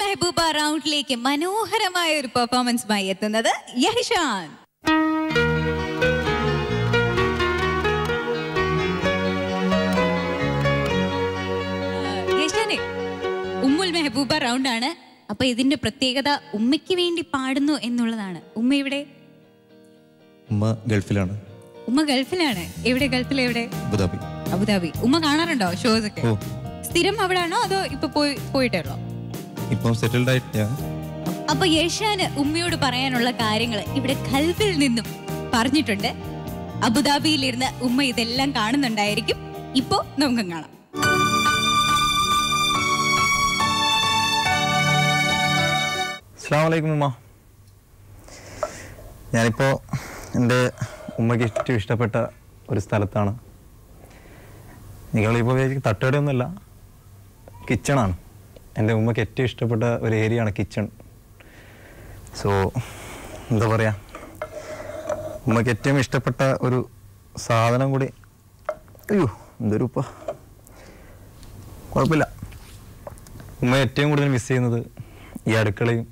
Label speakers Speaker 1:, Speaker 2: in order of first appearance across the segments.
Speaker 1: മെഹബൂബ റൗണ്ടിലേക്ക് മനോഹരമായ ഒരു പെർഫോമൻസുമായി എത്തുന്നത് യഹിഷാൻ. യഹിഷാനെ, ഉമ്മുൽ മെഹബൂബ റൗണ്ട് ആണ്. അപ്പൊ ഇതിന്റെ പ്രത്യേകത ഉമ്മയ്ക്ക് വേണ്ടി പാടുന്നു എന്നുള്ളതാണ്. ഉമ്മ ഇവിടെ?
Speaker 2: ഉമ്മ ഗൾഫിലാണ്.
Speaker 1: ഉമ്മ ഗൾഫിലാണ്. എവിടെ? ഗൾഫിൽ എവിടെ?
Speaker 2: അബുദാബി.
Speaker 1: അബുദാബി. ഉമ്മ കാണാറുണ്ടോ ഷോസ് ഒക്കെ? സ്ഥിരം അവിടെ ആണോ അതോ ഇപ്പൊ പോയിട്ടേ ഉള്ളോ?
Speaker 2: ഇപ്പം സെറ്റിൽഡ് ആയിട്ട്.
Speaker 1: അപ്പൊ യഹിഷാന് ഉമ്മയോട് പറയാനുള്ള കാര്യങ്ങൾ ഇവിടെ ഗൾഫിൽ നിന്നും പറഞ്ഞിട്ടുണ്ട്. അബുദാബിയിലിരുന്ന് ഉമ്മ ഇതെല്ലാം കാണുന്നുണ്ടായിരിക്കും. ഇപ്പോ നമുക്ക് കാണാം.
Speaker 2: അസ്സലാമു അലൈക്കും ഉമ്മ. ഞാനിപ്പോൾ എൻ്റെ ഉമ്മയ്ക്ക് ഏറ്റവും ഇഷ്ടപ്പെട്ട ഒരു സ്ഥലത്താണ്. നിങ്ങളിപ്പോൾ തട്ടുകടയൊന്നുമല്ല, കിച്ചണാണ്. എൻ്റെ ഉമ്മയ്ക്ക് ഏറ്റവും ഇഷ്ടപ്പെട്ട ഒരു ഏരിയയാണ് കിച്ചൺ. സോ എന്താ പറയുക, ഉമ്മയ്ക്ക് ഏറ്റവും ഇഷ്ടപ്പെട്ട ഒരു സാധനം കൂടി. അയ്യോ എന്തൊരു ഉപ്പ, കുഴപ്പമില്ല. ഉമ്മ ഏറ്റവും കൂടുതൽ മിസ് ചെയ്യുന്നത് ഈ അടുക്കളയും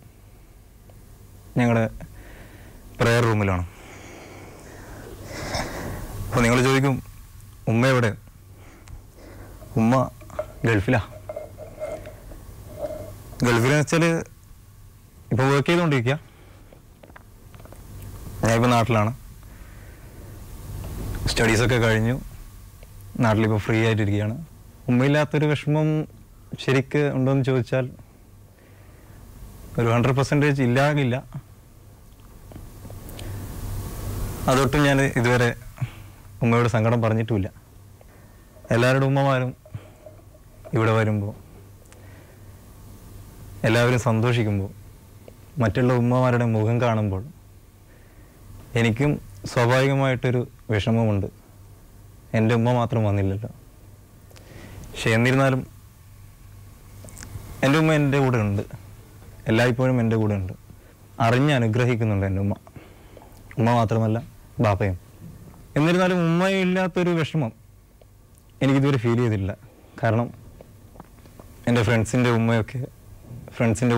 Speaker 2: ഞങ്ങളുടെ പ്രെയർ റൂമിലാണ്. അപ്പോൾ നിങ്ങൾ ചോദിക്കും ഉമ്മ എവിടെ? ഉമ്മ ഗൾഫിലാണ്. ഗൾഫിലെന്ന് വെച്ചാൽ ഇപ്പോൾ വർക്ക് ചെയ്തുകൊണ്ടിരിക്കുക. ഞാനിപ്പോൾ നാട്ടിലാണ്. സ്റ്റഡീസൊക്കെ കഴിഞ്ഞു, നാട്ടിലിപ്പോൾ ഫ്രീ ആയിട്ടിരിക്കുകയാണ്. ഉമ്മയില്ലാത്തൊരു വിഷമം ശരിക്ക് ഉണ്ടോയെന്ന് ചോദിച്ചാൽ ഒരു 100% ഇല്ലാകില്ല. അതൊട്ടും ഞാൻ ഇതുവരെ ഉമ്മയോട് സങ്കടം പറഞ്ഞിട്ടുമില്ല. എല്ലാവരുടെ ഉമ്മമാരും ഇവിടെ വരുമ്പോൾ, എല്ലാവരും സന്തോഷിക്കുമ്പോൾ, മറ്റുള്ള ഉമ്മമാരുടെ മുഖം കാണുമ്പോൾ എനിക്കും സ്വാഭാവികമായിട്ടൊരു വിഷമമുണ്ട്. എൻ്റെ ഉമ്മ മാത്രം വന്നില്ലല്ലോ. പക്ഷെ എന്നിരുന്നാലും എൻ്റെ ഉമ്മ എൻ്റെ കൂടെ ഉണ്ട്, എല്ലായ്പ്പോഴും എൻ്റെ കൂടെ ഉണ്ട്. അറിഞ്ഞ് അനുഗ്രഹിക്കുന്നുണ്ട് എൻ്റെ ഉമ്മ. ഉമ്മ മാത്രമല്ല ബാപ്പയും. എന്നിരുന്നാലും ഉമ്മയില്ലാത്തൊരു വിഷമം എനിക്കിതുവരെ ഫീൽ ചെയ്തിട്ടില്ല. കാരണം എൻ്റെ ഫ്രണ്ട്സിൻ്റെ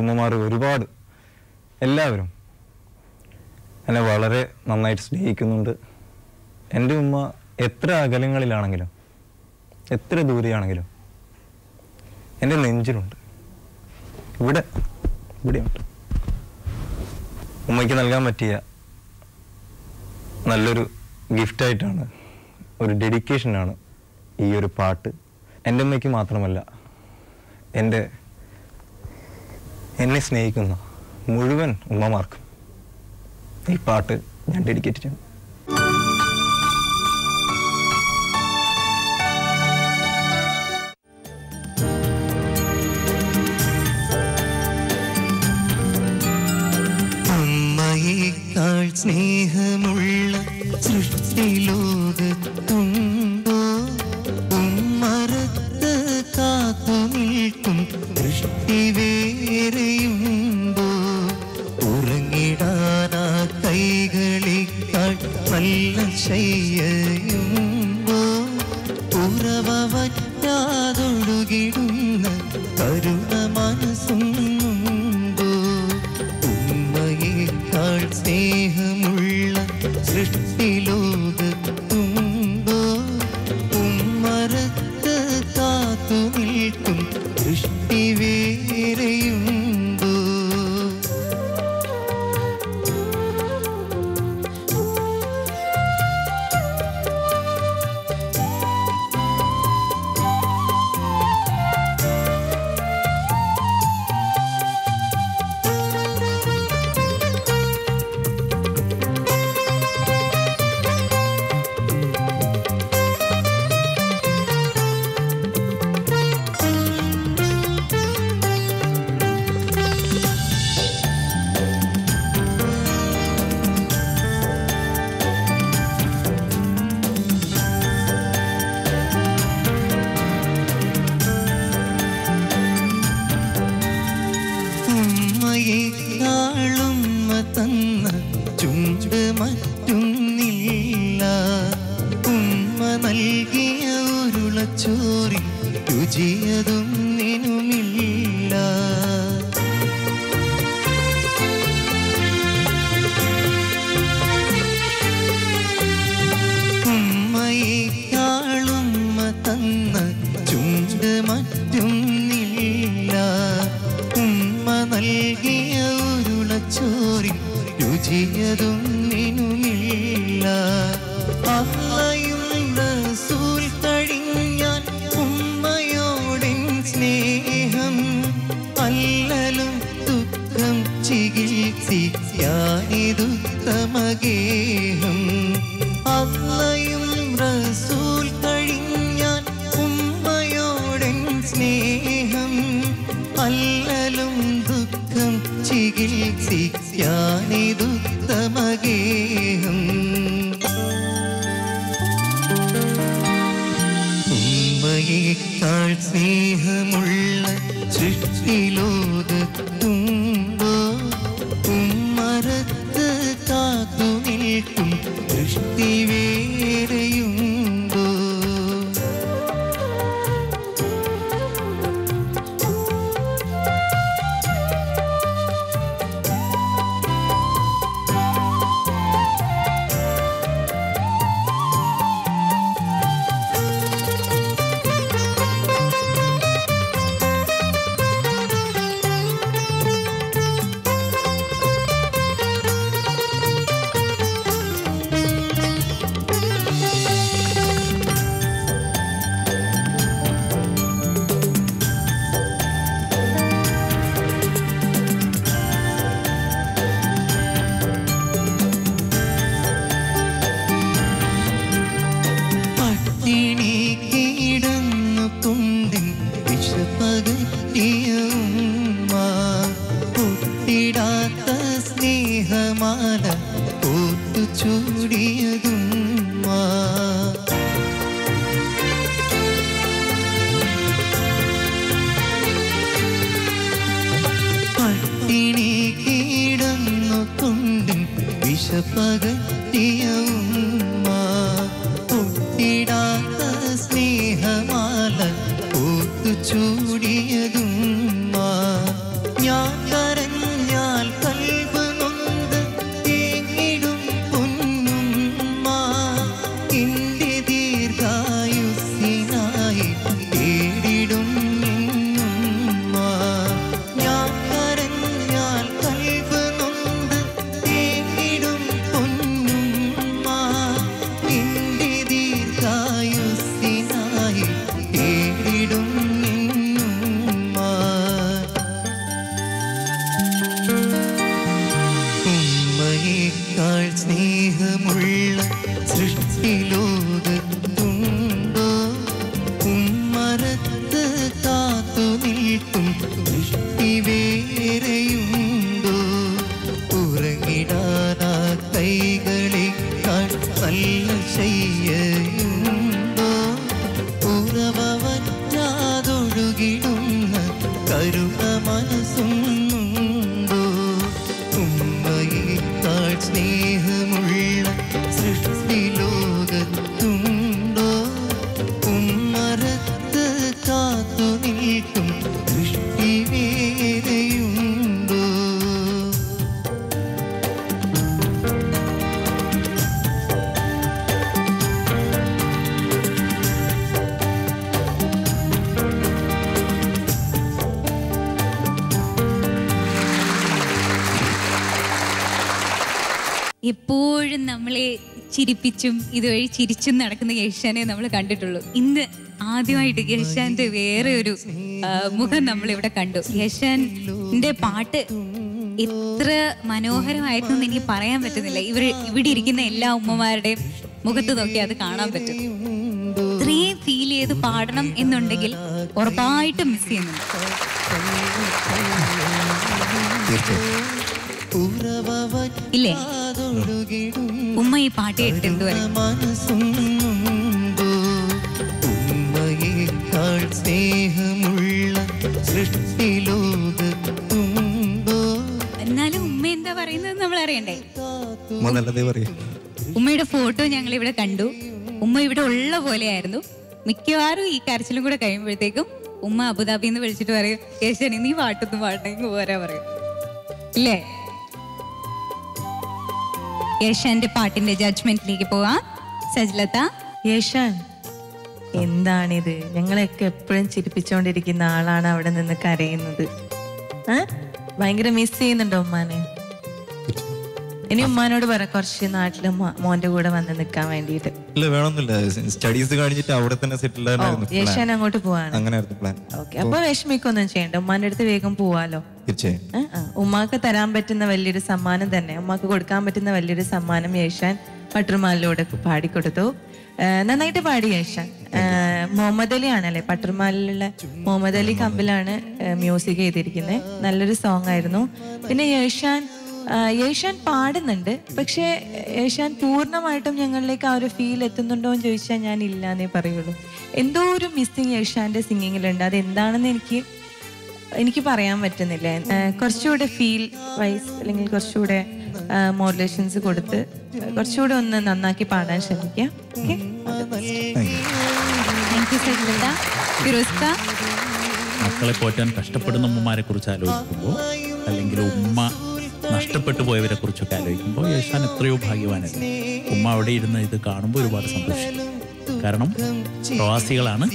Speaker 2: ഉമ്മമാർ ഒരുപാട്, എല്ലാവരും എന്നെ വളരെ നന്നായിട്ട് സ്നേഹിക്കുന്നുണ്ട്. എൻ്റെ ഉമ്മ എത്ര അകലങ്ങളിലാണെങ്കിലും എത്ര ദൂരെയാണെങ്കിലും എൻ്റെ നെഞ്ചിലുണ്ട്, ഇവിടെയുണ്ട്. ഉമ്മയ്ക്ക് നൽകാൻ പറ്റിയ നല്ലൊരു ഗിഫ്റ്റായിട്ടാണ്, ഒരു ഡെഡിക്കേഷനാണ് ഈ ഒരു പാട്ട്. എൻ്റെ ഉമ്മയ്ക്ക് മാത്രമല്ല, എന്നെ സ്നേഹിക്കുന്ന മുഴുവൻ ഉമ്മമാർക്കും ഈ പാട്ട് ഞാൻ ഡെഡിക്കേറ്റ് ചെയ്യും.
Speaker 3: അമ്മയേക്കാൾ സ്നേഹമുള്ള സൃഷ്ടിലോകത്തുണ്ടോ? ഉമ്മറത്ത് കാത്തു നിൽക്കും ദൃഷ്ടി വേറെയുണ്ടോ? ഉറങ്ങിടാനാ കൈകളേക്കാൾ നല്ല ശയ്യയുണ്ടോ? ഉറവ വറ്റാതൊഴുകിടുന്ന കരുണ മനസ്സുണ്ടോ? ഉമ്മയേക്കാൾ സ്നേഹമുള്ള സൃഷ്ടിലോകത്തുണ്ടോ? ഉമ്മറത്ത് കാത്തു നിൽക്കും ദൃഷ്ടി വേറെയുണ്ടോ? ഉമ്മയെക്കാളുമ്മ തന്ന ചുണ്ട് മറ്റൊന്നില്ല. ഉമ്മ നൽകിയ ഉരുളച്ചോറിൽ രുചിയതൊന്നിനുമില്ല. രുചിയതൊന്നിനുമില്ല. അള്ളയും റസൂൽ കഴിഞ്ഞാൽ ഉമ്മയോടൻ സ്നേഹം അല്ലലും ദുഃഖം ചികിത്സിക്കാനിതുത്തമഗേഹം. അള്ളയും റസൂൽ കഴിഞ്ഞാൽ ഉമ്മയോടൻ സ്നേഹം അല്ലലും ദുഃഖം ചികിത്സിക്കാനിതുത്തമഗേഹം. ഉമ്മയേക്കാൾ സ്നേഹമുള്ള സൃഷ്ടിലോകത്തുണ്ടോ? ഉമ്മറത്ത് കാത്തു നിൽക്കും ദൃഷ്ടി വേറെയുണ്ടോ? പൊട്ടിടാത്ത സ്നേഹമാല ഓർത്തു ചൂടിയതുമ്മ. പട്ടിണി കിടന്നു കൊണ്ടും വിഷപ്പകറ്റിയ ഉമ്മ. പൊട്ടിടാത്ത സ്നേഹമാല ഓർത്തു ചൂടിയതുമ്മ. ഞാൻ കരഞ്ഞാൽ കൽബ് നൊന്ത് തേങ്ങിടും പൊന്നുമ്മ. എന്റെ ദീർഘായുസ്സിനായി തേടിടും നിന്നുമ്മ. ഞാൻ കരഞ്ഞാൽ കൽബ് നൊന്ത് തേങ്ങിടും പൊന്നുമ്മ. എന്റെ ദീർഘായുസ്സിനായി തേടിടും നിന്നുമ്മ. ഉമ്മയേക്കാൾ സ്നേഹമുള്ള സൃഷ്ടിലോകത്തുണ്ടോ? ഉമ്മറത്ത് കാത്തു നിൽക്കും ദൃഷ്ടി വേറെയുണ്ടോ? ഉറങ്ങിടാനാ കൈകളെക്കാൾ നല്ല ശയ്യയുണ്ടോ? ഉറവ വറ്റാതൊഴുകിടുന്ന കരുണ മനസ്സുണ്ടോ? ഉമ്മയേക്കാൾ സ്നേഹമുള്ള സൃഷ്ടിലോകത്തുണ്ടോ? ഉമ്മറത്ത് കാത്തു നിൽക്കും ദൃഷ്ടി വേറെയുണ്ടോ?
Speaker 1: എപ്പോഴും നമ്മളെ ചിരിപ്പിച്ചും ഇതുവഴി ചിരിച്ചും നടക്കുന്ന യേശാനെ നമ്മൾ കണ്ടിട്ടുള്ളൂ. ഇന്ന് ആദ്യമായിട്ട് യേശാന്റെ വേറെ ഒരു മുഖം നമ്മൾ ഇവിടെ കണ്ടു. യേശാന്റെ പാട്ട് എത്ര മനോഹരമായിരുന്നു എന്ന് എനിക്ക് പറയാൻ പറ്റുന്നില്ല. ഇവിടെ ഇരിക്കുന്ന എല്ലാ ഉമ്മമാരുടെയും മുഖത്ത് നോക്കി അത് കാണാൻ പറ്റും. ഇത്രയും ഫീൽ ചെയ്ത് പാടണം എന്നുണ്ടെങ്കിൽ ഉറപ്പായിട്ടും മിസ് ചെയ്യുന്നുണ്ട്. ഇല്ലേ? ഉമ്മ ഈ പാട്ട് കേട്ടിട്ട് എന്തുവരെ
Speaker 3: ഉമ്മയേക്കാൾ സ്നേഹമുള്ള സൃഷ്ടിലോകത്തുണ്ടോ?
Speaker 1: എന്നാലും ഉമ്മ എന്താ പറയുന്നത് നമ്മൾ അറിയണ്ടേ?
Speaker 2: പറയും.
Speaker 1: ഉമ്മയുടെ ഫോട്ടോ ഞങ്ങൾ ഇവിടെ കണ്ടു. ഉമ്മ ഇവിടെ ഉള്ള പോലെയായിരുന്നു. മിക്കവാറും ഈ കരച്ചിലും കൂടെ കഴിയുമ്പോഴത്തേക്കും ഉമ്മ അബുദാബിന്ന് വിളിച്ചിട്ട് പറയും, യേശാനി നീ പാട്ടൊന്നും പാടണമെങ്കിൽ പോരാ പറയും. ഇല്ലേ? യേശാന്റെ പാട്ടിന്റെ ജഡ്ജ്മെന്റിലേക്ക് പോവാം. സജ്ലത.
Speaker 4: യേശാൻ, എന്താണിത്? ഞങ്ങളെയൊക്കെ എപ്പോഴും ചിരിപ്പിച്ചുകൊണ്ടിരിക്കുന്ന ആളാണ് അവിടെ നിന്ന് കരയുന്നത്. ഭയങ്കര മിസ് ചെയ്യുന്നുണ്ടോ ഉമ്മാനെ? ഇനി ഉമ്മാനോട് പറ കുറച്ച് നാട്ടില് മോന്റെ കൂടെ വന്ന് നിൽക്കാൻ വേണ്ടിയിട്ട്.
Speaker 2: ഇല്ല, വേണമെന്നില്ല. സ്റ്റഡീസ് കഴിഞ്ഞിട്ട് അവിടെ തന്നെ സെറ്റിൽ ആയിരുന്നു.
Speaker 4: യേശാൻ അങ്ങോട്ട് പോവാണ്.
Speaker 2: അങ്ങനെയായിരുന്നു പ്ലാൻ.
Speaker 4: ഓക്കെ, അപ്പൊ വിഷമിക്കൊന്നും ചെയ്യണ്ട. ഉമ്മാന്റെ അടുത്ത് വേഗം പോവാലോ.
Speaker 2: തീർച്ചയായും.
Speaker 4: ഉമ്മാക്ക് തരാൻ പറ്റുന്ന വലിയൊരു സമ്മാനം തന്നെ, ഉമ്മാക്ക് കൊടുക്കാൻ പറ്റുന്ന വലിയൊരു സമ്മാനം യേശാൻ പട്ടുറുമാലിലൂടെ പാടിക്കൊടുത്തു. നന്നായിട്ട് പാടി യേശാൻ. മുഹമ്മദ് അലി ആണല്ലേ, പട്ടുറുമാലിലുള്ള മുഹമ്മദ് അലി കമ്പിലാണ് മ്യൂസിക് ചെയ്തിരിക്കുന്നത്. നല്ലൊരു സോങ് ആയിരുന്നു. പിന്നെ യേശാൻ പാടുന്നുണ്ട്, പക്ഷെ യേശാൻ പൂർണ്ണമായിട്ടും ഞങ്ങളിലേക്ക് ആ ഒരു ഫീൽ എത്തുന്നുണ്ടോ എന്ന് ചോദിച്ചാൽ ഞാൻ ഇല്ലാന്നേ പറയുള്ളൂ. എന്തോ ഒരു മിസ്സിങ് യേശാന്റെ സിംഗിങ്ങിലുണ്ട്. അത് എന്താണെന്ന് എനിക്ക് പറയാൻ പറ്റുന്നില്ല. കുറച്ചുകൂടെ ഫീൽ വൈസ് അല്ലെങ്കിൽ കുറച്ചുകൂടെ മോഡുലേഷൻസ് കൊടുത്ത് കുറച്ചുകൂടെ ഒന്ന് നന്നാക്കി പാടാൻ ശ്രമിക്കാം.
Speaker 5: മക്കളെ പോറ്റാൻ കഷ്ടപ്പെടുന്ന ഉമ്മമാരെ കുറിച്ച് ആലോചിക്കുമ്പോൾ, അല്ലെങ്കിൽ ഉമ്മ നഷ്ടപ്പെട്ടു പോയവരെ കുറിച്ചൊക്കെ ആലോചിക്കുമ്പോൾ യേശാൻ എത്രയോ ഭാഗ്യവാനല്ലേ. ഉമ്മ അവിടെ ഇരുന്ന് ഇത് കാണുമ്പോൾ ഒരുപാട് സന്തോഷിക്കും. കാരണം പ്രവാസികളാണ്.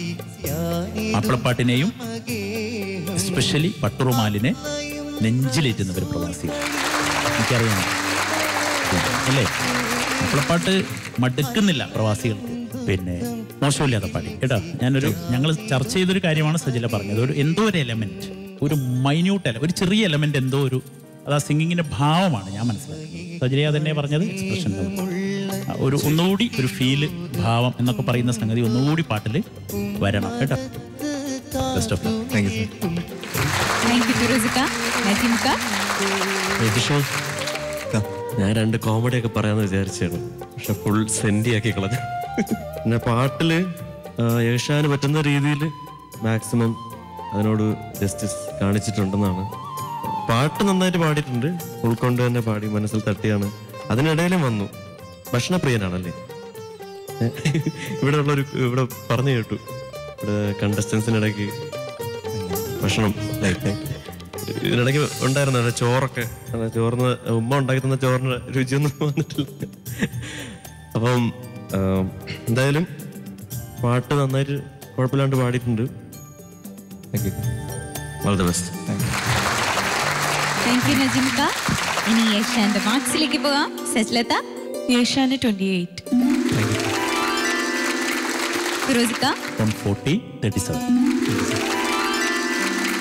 Speaker 5: മാപ്പിളപ്പാട്ടിനെയും എസ്പെഷ്യലി പട്ടുറുമാലിനെ നെഞ്ചിലേറ്റുന്നവർ പ്രവാസികൾ. എനിക്കറിയാം അല്ലേ, മാപ്പിളപ്പാട്ട് മടുക്കുന്നില്ല പ്രവാസികൾക്ക്. പിന്നെ മോശമില്ലാതെ പാടി കേട്ടോ. ഞങ്ങൾ ചർച്ച ചെയ്തൊരു കാര്യമാണ് സജില പറഞ്ഞത്. എന്തോ ഒരു എലമെന്റ്, ഒരു മൈന്യൂട്ട് ഒരു ചെറിയ എലമെന്റ്, എന്തോ ഒരു അത് ആ സിംഗിങ്ങിന്റെ ഭാവമാണ് ഞാൻ മനസ്സിലാക്കുന്നത്. സജില അതന്നെ പറഞ്ഞത്, എക്സ്പ്രഷൻ ഒന്നുകൂടി ഒരു ഫീല്, ഭാവം എന്നൊക്കെ പറയുന്ന സംഗതി ഒന്നുകൂടി പാട്ടിൽ വരണം കേട്ടോ. Best of luck.
Speaker 2: Thank you sir.
Speaker 6: ഞാൻ 2 കോമഡി ഒക്കെ പറയാന്ന് വിചാരിച്ചാണ്, പക്ഷെ ഫുൾ സെൻഡി ആക്കി കളഞ്ഞു. പിന്നെ പാട്ടില് യേശാന് പറ്റുന്ന രീതിയിൽ മാക്സിമം അതിനോട് ജസ്റ്റിസ് കാണിച്ചിട്ടുണ്ടെന്നാണ്. പാട്ട് നന്നായിട്ട് പാടിയിട്ടുണ്ട്, ഉൾക്കൊണ്ട് തന്നെ പാടി, മനസ്സിൽ തട്ടിയാണ്. അതിനിടയിലും വന്നു. ഭക്ഷണപ്രിയനാണല്ലേ. ഇവിടെ പറഞ്ഞു കേട്ടു, ഇവിടെ കണ്ടസ്റ്റൻസിനിടയ്ക്ക് ഭക്ഷണം ഇതിനിടയ്ക്ക് ഉണ്ടായിരുന്നു ചോറൊക്കെ. ചോറിന് ഉമ്മ ഉണ്ടാക്കി തന്ന ചോറിന് രുചിയൊന്നും വന്നിട്ടില്ല. അപ്പം എന്തായാലും പാട്ട് നന്നായിട്ട് കുഴപ്പമില്ലാണ്ട് പാടിയിട്ടുണ്ട്. All the best.
Speaker 1: Thank you Najimka. ഇനി യേശാന്റെ മാർക്സിലേക്ക് പോകാം. സജ്ലത.
Speaker 4: യേശാന് 28.
Speaker 1: ഫിറോസിക
Speaker 5: 40, 37.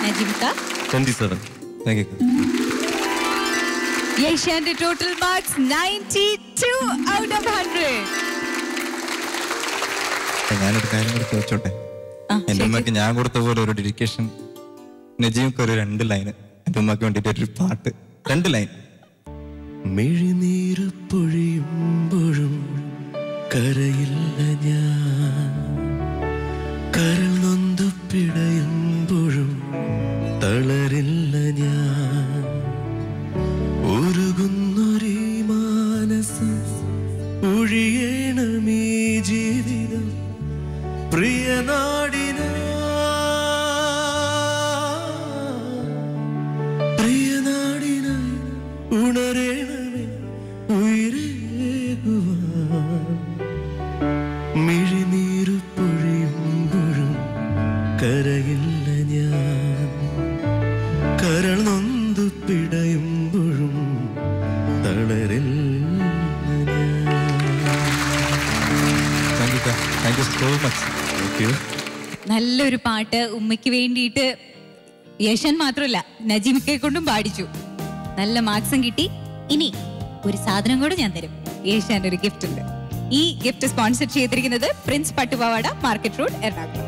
Speaker 1: നജിംക
Speaker 6: 27.
Speaker 2: Thank you.
Speaker 1: യേശാന്റെ ടോട്ടൽ മാർക്സ് 92 out of 100.
Speaker 2: ഞാനൊരു കാര്യം കൂടെ ചോദിച്ചോട്ടെ. എൻ്റെ ഉമ്മക്ക് ഞാൻ കൊടുത്ത പോലെ ഒരു ഡെഡിക്കേഷൻ നജീംക്ക് ഒരു 2 ലൈന് എൻ്റെ ഉമ്മക്ക് വേണ്ടിയിട്ട് ഒരു പാട്ട് 2 ലൈൻ.
Speaker 3: മിഴിനീര് പൊഴിയുമ്പോഴും കരയില്ല ഞാൻ, കരൾ നൊന്തു പിടയുമ്പോഴും തളരില്ല ഞാൻ, ഉരുകുന്നൊരീ മാനസം ഒഴിയണമീ ജീവിതം പ്രിയനാടിന ഉണരേണമേ ഉയരേകുവാൻ, മിഴിനീരു പൊഴിയുമ്പോഴും കരയില്ല ഞാൻ, കരൾ നൊന്തു പിടയുമ്പോഴും തളരില്ല ഞാൻ.
Speaker 2: Thank you so much.
Speaker 1: നല്ലൊരു പാട്ട് ഉമ്മയ്ക്ക് വേണ്ടിയിട്ട് യേശാൻ മാത്രമല്ല നജീമിക്കെ കൊണ്ടും പാടിച്ചു. നല്ല മാർക്സും കിട്ടി. ഇനി ഒരു സാധനം കൂടെ ഞാൻ തരും. യേശാന്റെ ഒരു ഗിഫ്റ്റ് ഉണ്ട്. ഈ ഗിഫ്റ്റ് സ്പോൺസർ ചെയ്തിരിക്കുന്നത് പ്രിൻസ് പട്ടുപാവാട, മാർക്കറ്റ് റോഡ്, എറണാകുളം.